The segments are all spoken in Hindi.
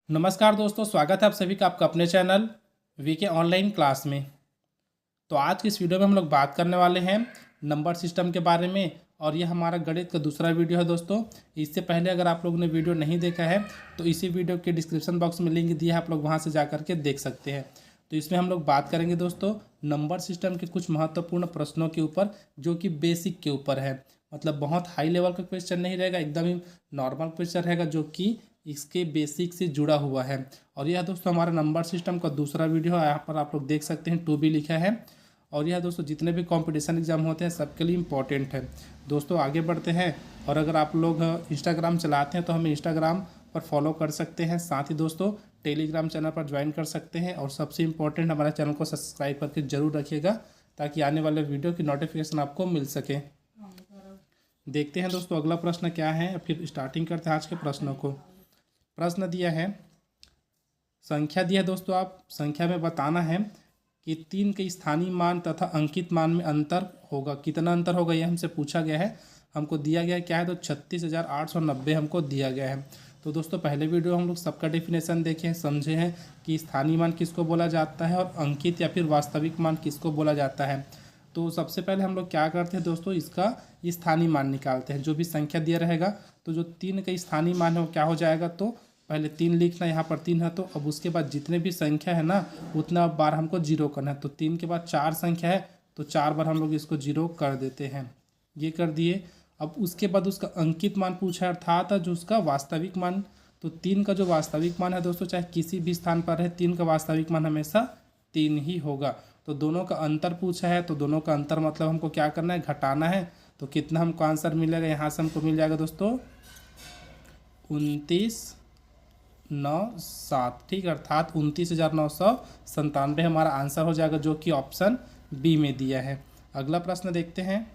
नमस्कार दोस्तों, स्वागत है आप सभी का आपका अपने चैनल वीके ऑनलाइन क्लास में। तो आज की इस वीडियो में हम लोग बात करने वाले हैं नंबर सिस्टम के बारे में और ये हमारा गणित का दूसरा वीडियो है दोस्तों। इससे पहले अगर आप लोगों ने वीडियो नहीं देखा है तो इसी वीडियो के डिस्क्रिप्शन बॉक्स में लिंक दिया है, आप लोग वहाँ से जा करके देख सकते हैं। तो इसमें हम लोग बात करेंगे दोस्तों नंबर सिस्टम के कुछ महत्वपूर्ण प्रश्नों के ऊपर, जो कि बेसिक के ऊपर है। मतलब बहुत हाई लेवल का क्वेश्चन नहीं रहेगा, एकदम ही नॉर्मल क्वेश्चन रहेगा जो कि इसके बेसिक से जुड़ा हुआ है। और यह दोस्तों हमारा नंबर सिस्टम का दूसरा वीडियो है, यहाँ पर आप लोग देख सकते हैं 2B लिखा है। और यह दोस्तों जितने भी कंपटीशन एग्जाम होते हैं सबके लिए इम्पोर्टेंट है। दोस्तों आगे बढ़ते हैं, और अगर आप लोग इंस्टाग्राम चलाते हैं तो हमें इंस्टाग्राम पर फॉलो कर सकते हैं, साथ ही दोस्तों टेलीग्राम चैनल पर ज्वाइन कर सकते हैं। और सबसे इम्पोर्टेंट, हमारे चैनल को सब्सक्राइब करके जरूर रखिएगा ताकि आने वाले वीडियो की नोटिफिकेशन आपको मिल सके। देखते हैं दोस्तों अगला प्रश्न क्या है, फिर स्टार्टिंग करते हैं आज के प्रश्नों को। प्रश्न दिया है, संख्या दिया है दोस्तों, आप संख्या में बताना है कि 3 के स्थानीय मान तथा अंकित मान में अंतर होगा। कितना अंतर होगा यह हमसे पूछा गया है। हमको दिया गया है क्या है, तो 36,890 हमको दिया गया है। तो दोस्तों पहले वीडियो हम लोग सबका डेफिनेशन देखे हैं, समझे हैं कि स्थानीय मान किसको बोला जाता है और अंकित या फिर वास्तविक मान किसको बोला जाता है। तो सबसे पहले हम लोग क्या करते हैं दोस्तों, इसका स्थानीय मान निकालते हैं। जो भी संख्या दिया रहेगा तो जो 3 का स्थानीय मान है वो क्या हो जाएगा, तो पहले 3 लिखना, यहाँ पर 3 है तो अब उसके बाद जितने भी संख्या है ना उतना बार हमको जीरो करना है। तो 3 के बाद 4 संख्या है तो 4 बार हम लोग इसको जीरो कर देते हैं, ये कर दिए। अब उसके बाद उसका अंकित मान पूछा है, अर्थात जो उसका वास्तविक मान। तो 3 का जो वास्तविक मान है दोस्तों, चाहे किसी भी स्थान पर है, 3 का वास्तविक मान हमेशा 3 ही होगा। तो दोनों का अंतर पूछा है, तो दोनों का अंतर मतलब हमको क्या करना है, घटाना है। तो कितना हमको आंसर मिलेगा, यहाँ से हमको मिल जाएगा दोस्तों 29,907। ठीक है, अर्थात 29,997 हमारा आंसर हो जाएगा, जो कि ऑप्शन बी में दिया है। अगला प्रश्न देखते हैं,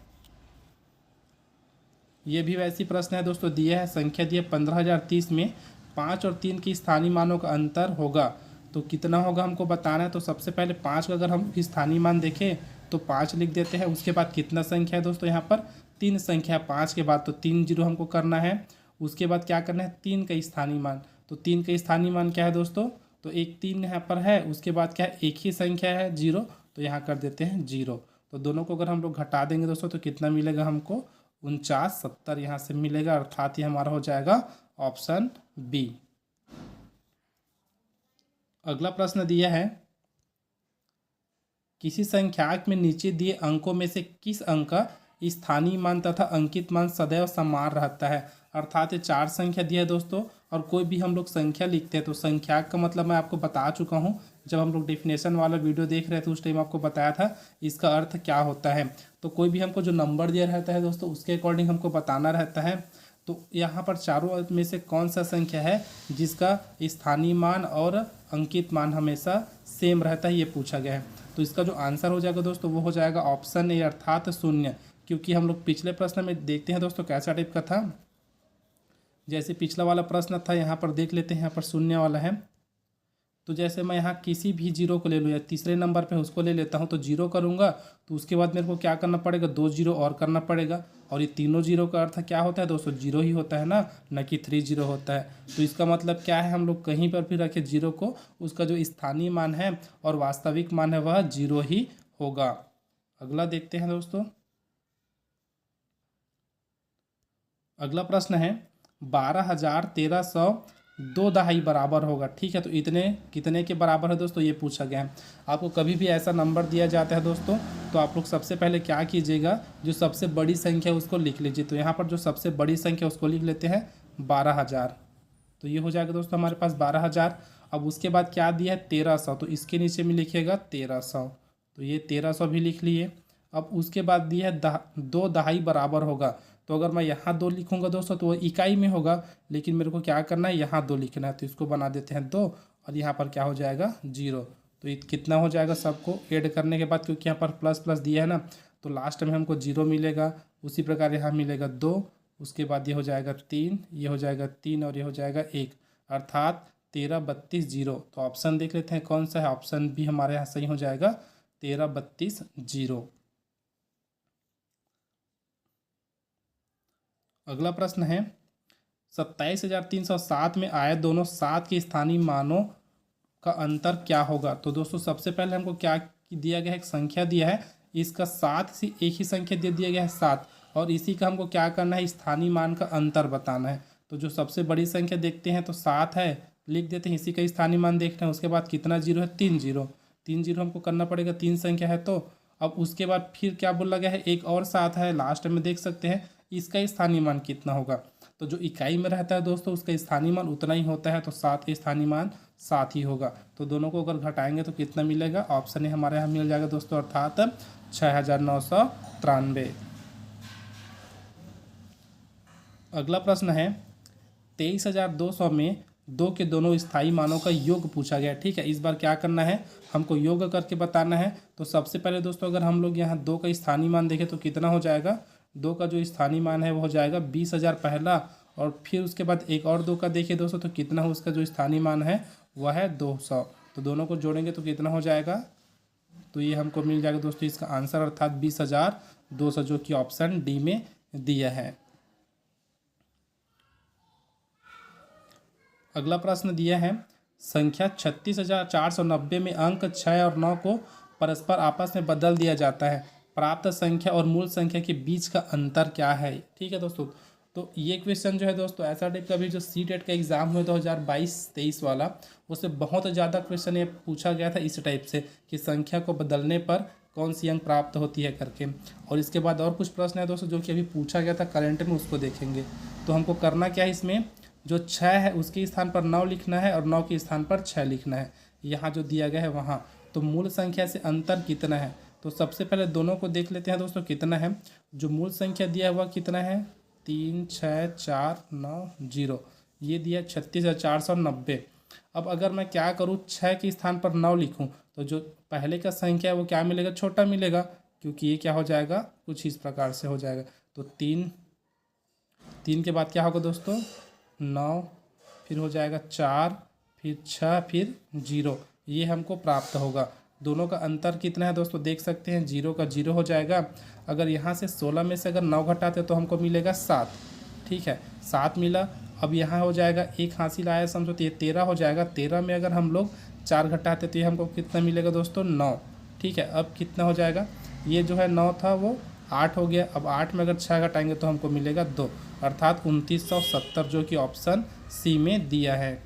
ये भी वैसी प्रश्न है दोस्तों। दिया है संख्या दी है 15,030 में 5 और 3 की स्थानीय मानों का अंतर होगा। तो कितना होगा हमको बताना है। तो सबसे पहले 5 का अगर हम स्थानीय मान देखें तो 5 लिख देते हैं। उसके बाद कितना संख्या है दोस्तों, यहाँ पर 3 संख्या है 5 के बाद, तो 3 जीरो हमको करना है। उसके बाद क्या करना है, 3 का स्थानीय मान। तो 3 का स्थानीय मान क्या है दोस्तों, तो एक 3 यहाँ पर है, उसके बाद क्या है, एक ही संख्या है 0, तो यहाँ कर देते हैं 0। तो दोनों को अगर हम लोग घटा देंगे दोस्तों तो कितना मिलेगा हमको, 49,70 यहाँ से मिलेगा, अर्थात ये हमारा हो जाएगा ऑप्शन बी। अगला प्रश्न दिया है, किसी संख्याक में नीचे दिए अंकों में से किस अंक का स्थानीय मान तथा अंकित मान सदैव समान रहता है। अर्थात ये 4 संख्या दिया है दोस्तों, और कोई भी हम लोग संख्या लिखते हैं तो संख्याक का मतलब मैं आपको बता चुका हूँ। जब हम लोग डेफिनेशन वाला वीडियो देख रहे थे उस टाइम आपको बताया था इसका अर्थ क्या होता है। तो कोई भी हमको जो नंबर दिया रहता है दोस्तों उसके अकॉर्डिंग हमको बताना रहता है। तो यहाँ पर चारों में से कौन सा संख्या है जिसका स्थानीय मान और अंकित मान हमेशा सेम रहता है, ये पूछा गया है। तो इसका जो आंसर हो जाएगा दोस्तों वो हो जाएगा ऑप्शन ए, अर्थात 0। क्योंकि हम लोग पिछले प्रश्न में देखते हैं दोस्तों कैसा टाइप का था। जैसे पिछला वाला प्रश्न था, यहाँ पर देख लेते हैं, यहाँ पर 0 वाला है। तो जैसे मैं यहाँ किसी भी जीरो को ले लूँ या तीसरे नंबर पे उसको ले लेता हूँ, तो जीरो करूँगा तो उसके बाद मेरे को क्या करना पड़ेगा, 2 जीरो और करना पड़ेगा। और ये तीनों जीरो का अर्थ क्या होता है दोस्तों, जीरो ही होता है ना, न कि 3 जीरो होता है। तो इसका मतलब क्या है, हम लोग कहीं पर भी रखें जीरो को, उसका जो स्थानीय मान है और वास्तविक मान है वह जीरो ही होगा। अगला देखते हैं दोस्तों, अगला प्रश्न है 12,1300 2 बराबर होगा। ठीक है, तो इतने कितने के बराबर है दोस्तों, ये पूछा गया है। आपको कभी भी ऐसा नंबर दिया जाता है दोस्तों तो आप लोग सबसे पहले क्या कीजिएगा, जो सबसे बड़ी संख्या उसको लिख लीजिए। तो यहाँ पर जो सबसे बड़ी संख्या उसको लिख लेते हैं 12,000। तो ये हो जाएगा दोस्तों हमारे पास 12,000। अब उसके बाद क्या दिया है, 1,300, तो इसके नीचे में लिखिएगा 1,300। तो ये 1,300 भी लिख लिए। अब उसके बाद दिया है 2 बराबर होगा। तो अगर मैं यहाँ 2 लिखूंगा दोस्तों तो वो इकाई में होगा, लेकिन मेरे को क्या करना है, यहाँ 2 लिखना है। तो इसको बना देते हैं 2, और यहाँ पर क्या हो जाएगा 0। तो ये कितना हो जाएगा, सबको ऐड करने के बाद, क्योंकि यहाँ पर प्लस प्लस दिया है ना, तो लास्ट में हमको 0 मिलेगा। उसी प्रकार यहाँ मिलेगा 2, उसके बाद ये हो जाएगा 3, ये हो जाएगा 3, और ये हो जाएगा 1, अर्थात 13 32 0। तो ऑप्शन देख लेते हैं कौन सा है, ऑप्शन बी हमारे यहाँ सही हो जाएगा, 13 32 0। अगला प्रश्न है, 27,307 में आए दोनों सात के स्थानीय मानों का अंतर क्या होगा। तो दोस्तों सबसे पहले हमको क्या दिया गया है, एक संख्या दिया है, इसका सात से एक ही संख्या दे दिया गया है 7, और इसी का हमको क्या करना है, स्थानीय मान का अंतर बताना है। तो जो सबसे बड़ी संख्या देखते हैं तो 7 है, लिख देते हैं, इसी का स्थानीय मान देखते हैं। उसके बाद कितना जीरो है, 3 जीरो, 3 जीरो हमको करना पड़ेगा, 3 संख्या है तो। अब उसके बाद फिर क्या बोला गया है, एक और 7 है लास्ट में, देख सकते हैं इसका स्थानीय मान कितना होगा। तो जो इकाई में रहता है दोस्तों उसका स्थानीय मान उतना ही होता है, तो 7 का स्थानीय मान 7 ही होगा। तो दोनों को अगर घटाएंगे तो कितना मिलेगा, ऑप्शन ए हमारे यहाँ मिल जाएगा दोस्तों, अर्थात 6,993। अगला प्रश्न है 23,200 में दो के दोनों स्थायी मानों का योग पूछा गया। ठीक है, इस बार क्या करना है, हमको योग करके बताना है। तो सबसे पहले दोस्तों अगर हम लोग यहाँ दो का स्थानीय मान देखें तो कितना हो जाएगा, दो का जो स्थानीय मान है वो हो जाएगा 20,000 पहला, और फिर उसके बाद एक और दो का देखिए दोस्तों तो कितना हो, उसका जो स्थानीय मान है वह है 200। तो दोनों को जोड़ेंगे तो कितना हो जाएगा, तो ये हमको मिल जाएगा दोस्तों इसका आंसर, अर्थात 20,200, जो कि ऑप्शन डी में दिया है। अगला प्रश्न दिया है संख्या 36,490 में अंक 6 और 9 को परस्पर आपस में बदल दिया जाता है, प्राप्त संख्या और मूल संख्या के बीच का अंतर क्या है। ठीक है दोस्तों, तो ये क्वेश्चन जो है दोस्तों ऐसा टाइप का भी जो सी-टेट का एग्ज़ाम हुआ 2022-23 वाला, उससे बहुत ज़्यादा क्वेश्चन ये पूछा गया था इस टाइप से कि संख्या को बदलने पर कौन सी अंक प्राप्त होती है करके। और इसके बाद और कुछ प्रश्न है दोस्तों जो कि अभी पूछा गया था करंट में, उसको देखेंगे। तो हमको करना क्या है, इसमें जो 6 है उसके स्थान पर 9 लिखना है और 9 के स्थान पर 6 लिखना है, यहाँ जो दिया गया है वहाँ। तो मूल संख्या से अंतर कितना है, तो सबसे पहले दोनों को देख लेते हैं दोस्तों कितना है। जो मूल संख्या दिया हुआ कितना है, 3 6 4 9 0, ये दिया 36,490। अब अगर मैं क्या करूँ, 6 के स्थान पर 9 लिखूँ तो जो पहले का संख्या है वो क्या मिलेगा, छोटा मिलेगा, क्योंकि ये क्या हो जाएगा, कुछ इस प्रकार से हो जाएगा। तो 3 के बाद क्या होगा दोस्तों, 9, फिर हो जाएगा 4, फिर 6, फिर 0, ये हमको प्राप्त होगा। दोनों का अंतर कितना है दोस्तों, देख सकते हैं 0 का 0 हो जाएगा। अगर यहाँ से 16 में से अगर 9 घटाते तो हमको मिलेगा 7। ठीक है, 7 मिला। अब यहाँ हो जाएगा एक हासिल आया समझो, तो ये 13 हो जाएगा। 13 में अगर हम लोग 4 घटाते तो ये हमको कितना मिलेगा दोस्तों, 9। ठीक है, अब कितना हो जाएगा, ये जो है 9 था वो 8 हो गया। अब 8 में अगर 6 घटाएंगे तो हमको मिलेगा 2, अर्थात 2970, जो कि ऑप्शन सी में दिया है।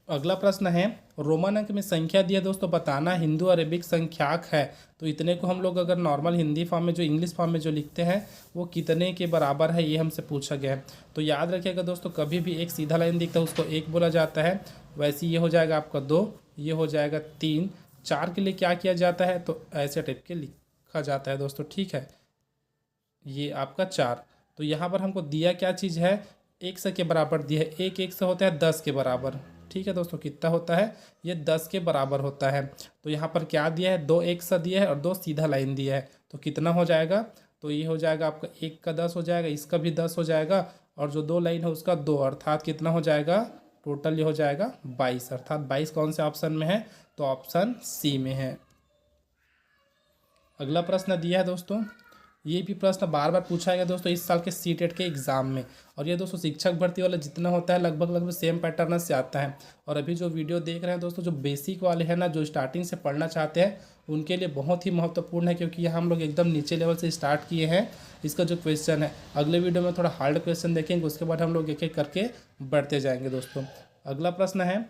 अगला प्रश्न है रोमन अंक में संख्या दिया दोस्तों, बताना हिंदू अरेबिक संख्याक है। तो इतने को हम लोग अगर नॉर्मल हिंदी फॉर्म में जो इंग्लिश फॉर्म में जो लिखते हैं वो कितने के बराबर है, ये हमसे पूछा गया है। तो याद रखिएगा दोस्तों, कभी भी एक सीधा लाइन दिखता है उसको 1 बोला जाता है, वैसे ये हो जाएगा आपका 2, ये हो जाएगा 3। 4 के लिए क्या किया जाता है, तो ऐसे टाइप के लिखा जाता है दोस्तों। ठीक है, ये आपका 4। तो यहाँ पर हमको दिया क्या चीज़ है, 1 से के बराबर दिया है। 1 से होता है 10 के बराबर। ठीक है दोस्तों, कितना होता है, ये 10 के बराबर होता है। तो यहाँ पर क्या दिया है, 2 1 दिया है और 2 सीधा लाइन दिया है। तो कितना हो जाएगा, तो ये हो जाएगा आपका 1 का 10 हो जाएगा, इसका भी 10 हो जाएगा, और जो 2 लाइन है उसका 2, अर्थात कितना हो जाएगा, टोटल ये हो जाएगा 22, अर्थात 22 कौन से ऑप्शन में है, तो ऑप्शन सी में है। अगला प्रश्न दिया है दोस्तों, ये भी प्रश्न बार बार पूछा गया दोस्तों इस साल के सी-टेट के एग्ज़ाम में, और ये दोस्तों शिक्षक भर्ती वाला जितना होता है लगभग सेम पैटर्न से आता है। और अभी जो वीडियो देख रहे हैं दोस्तों, जो बेसिक वाले हैं ना, जो स्टार्टिंग से पढ़ना चाहते हैं उनके लिए बहुत ही महत्वपूर्ण है, क्योंकि यहाँ हम लोग एकदम नीचे लेवल से स्टार्ट किए हैं। इसका जो क्वेश्चन है अगले वीडियो में थोड़ा हार्ड क्वेश्चन देखेंगे, उसके बाद हम लोग एक एक करके बढ़ते जाएंगे दोस्तों। अगला प्रश्न है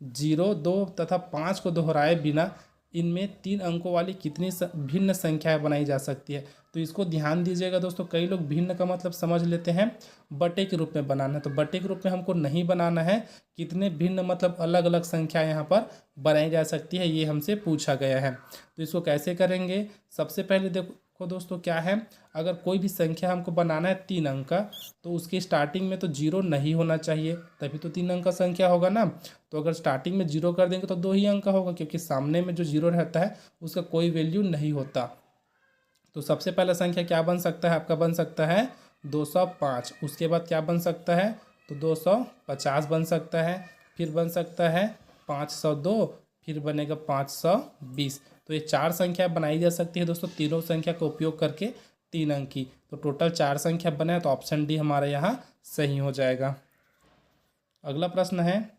0, 2 तथा 5 को दोहराए बिना इनमें 3 अंकों वाली कितनी भिन्न संख्याएं बनाई जा सकती है। तो इसको ध्यान दीजिएगा दोस्तों, कई लोग भिन्न का मतलब समझ लेते हैं बटे के रूप में बनाना है, तो बटे के रूप में हमको नहीं बनाना है। कितने भिन्न मतलब अलग अलग संख्या यहाँ पर बनाई जा सकती है, ये हमसे पूछा गया है। तो इसको कैसे करेंगे, सबसे पहले देखो दोस्तों क्या है, अगर कोई भी संख्या हमको बनाना है 3 अंक का, तो उसकी स्टार्टिंग में तो 0 नहीं होना चाहिए, तभी तो 3 अंक का संख्या होगा ना। तो अगर स्टार्टिंग में 0 कर देंगे तो 2 ही अंक का होगा, क्योंकि सामने में जो 0 रहता है उसका कोई वैल्यू नहीं होता। तो सबसे पहला संख्या क्या बन सकता है, आपका बन सकता है 205। उसके बाद क्या बन सकता है, तो 250 बन सकता है, फिर बन सकता है 502, फिर बनेगा 520। तो ये 4 संख्या बनाई जा सकती है दोस्तों, तीनों संख्या का उपयोग करके 3 अंक की। तो टोटल 4 संख्या बने हैं, तो ऑप्शन डी हमारा यहाँ सही हो जाएगा। अगला प्रश्न है,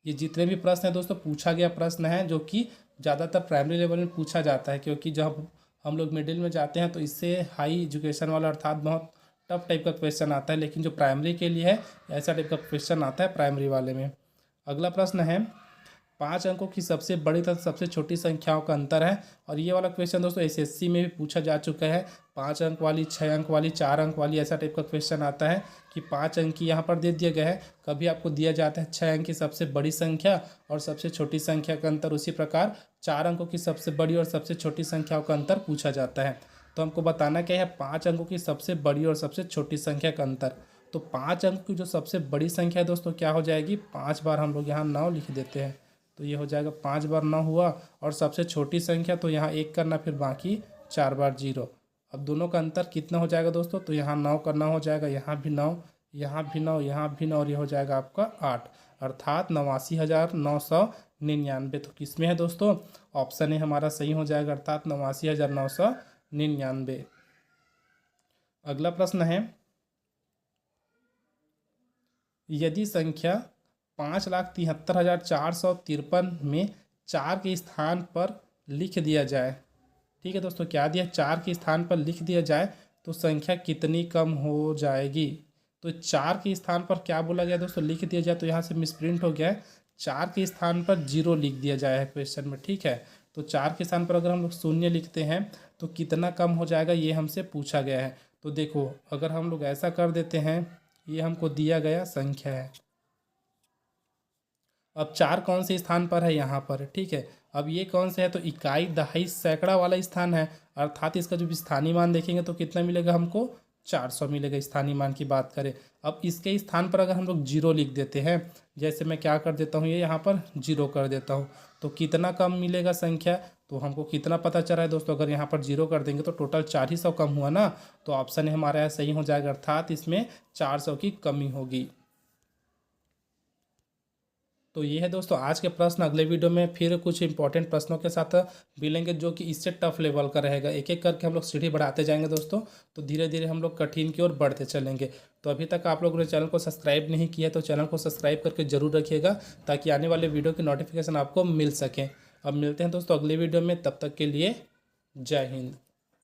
ये जितने भी प्रश्न हैं दोस्तों पूछा गया प्रश्न है, जो कि ज़्यादातर प्राइमरी लेवल में पूछा जाता है, क्योंकि जब हम लोग मिडिल में जाते हैं तो इससे हाई एजुकेशन वाला अर्थात बहुत टफ टाइप का क्वेश्चन आता है, लेकिन जो प्राइमरी के लिए है ऐसा टाइप का क्वेश्चन आता है प्राइमरी वाले में। अगला प्रश्न है, 5 अंकों की सबसे बड़ी तथा सबसे छोटी संख्याओं का अंतर है। और ये वाला क्वेश्चन दोस्तों एसएससी में भी पूछा जा चुका है। 5 अंक वाली, 6 अंक वाली, 4 अंक वाली, ऐसा टाइप का क्वेश्चन आता है कि 5 अंक की यहाँ पर दे दिया गया है, कभी आपको दिया जाता है 6 अंक की सबसे बड़ी संख्या और सबसे छोटी संख्या का अंतर, उसी प्रकार 4 अंकों की सबसे बड़ी और सबसे छोटी संख्याओं का अंतर पूछा जाता है। तो हमको बताना क्या है, 5 अंकों की सबसे बड़ी और सबसे छोटी संख्या का अंतर। तो 5 अंक की जो सबसे बड़ी संख्या है दोस्तों क्या हो जाएगी, 5 बार हम लोग यहाँ 9 लिख देते हैं, तो ये हो जाएगा 5 बार 9 हुआ। और सबसे छोटी संख्या तो यहाँ 1 करना, फिर बाकी 4 बार 0। अब दोनों का अंतर कितना हो जाएगा दोस्तों, तो यहाँ 9 का 9 हो जाएगा, यहाँ भी 9, यहाँ भी 9, यहाँ भी 9, और ये हो जाएगा आपका 8, अर्थात 89,999। तो किसमें है दोस्तों, ऑप्शन ए हमारा सही हो जाएगा, अर्थात 89,999। अगला प्रश्न है, यदि संख्या 5,73,453 में 4 के स्थान पर लिख दिया जाए, ठीक है दोस्तों, क्या दिया, 4 के स्थान पर लिख दिया जाए तो संख्या कितनी कम हो जाएगी। तो 4 के स्थान पर क्या बोला गया दोस्तों, लिख दिया जाए, तो यहाँ से मिसप्रिंट हो गया है, 4 के स्थान पर 0 लिख दिया जाए है क्वेश्चन में, ठीक है। तो 4 के स्थान पर अगर हम लोग 0 लिखते हैं तो कितना कम हो जाएगा, ये हमसे पूछा गया है। तो देखो अगर हम लोग ऐसा कर देते हैं, ये हमको दिया गया संख्या है, अब 4 कौन से स्थान पर है, यहाँ पर, ठीक है। अब ये कौन से है, तो इकाई, दहाई, सैकड़ा वाला स्थान है, अर्थात इसका जो स्थानीय मान देखेंगे तो कितना मिलेगा हमको, 400 मिलेगा स्थानीय मान की बात करें। अब इसके स्थान पर अगर हम लोग 0 लिख देते हैं, जैसे मैं क्या कर देता हूँ, ये यहाँ पर 0 कर देता हूँ, तो कितना कम मिलेगा संख्या, तो हमको कितना पता चला है दोस्तों, अगर यहाँ पर 0 कर देंगे तो टोटल 400 कम हुआ ना, तो ऑप्शन हमारा यहाँ सही हो जाएगा, अर्थात इसमें 400 की कमी होगी। तो ये है दोस्तों आज के प्रश्न। अगले वीडियो में फिर कुछ इंपॉर्टेंट प्रश्नों के साथ मिलेंगे, जो कि इससे टफ लेवल का रहेगा। एक एक करके हम लोग सीढ़ी बढ़ाते जाएंगे दोस्तों, तो धीरे धीरे हम लोग कठिन की ओर बढ़ते चलेंगे। तो अभी तक आप लोगों ने चैनल को सब्सक्राइब नहीं किया तो चैनल को सब्सक्राइब करके जरूर रखिएगा, ताकि आने वाले वीडियो की नोटिफिकेशन आपको मिल सके। अब मिलते हैं दोस्तों अगले वीडियो में, तब तक के लिए जय हिंद।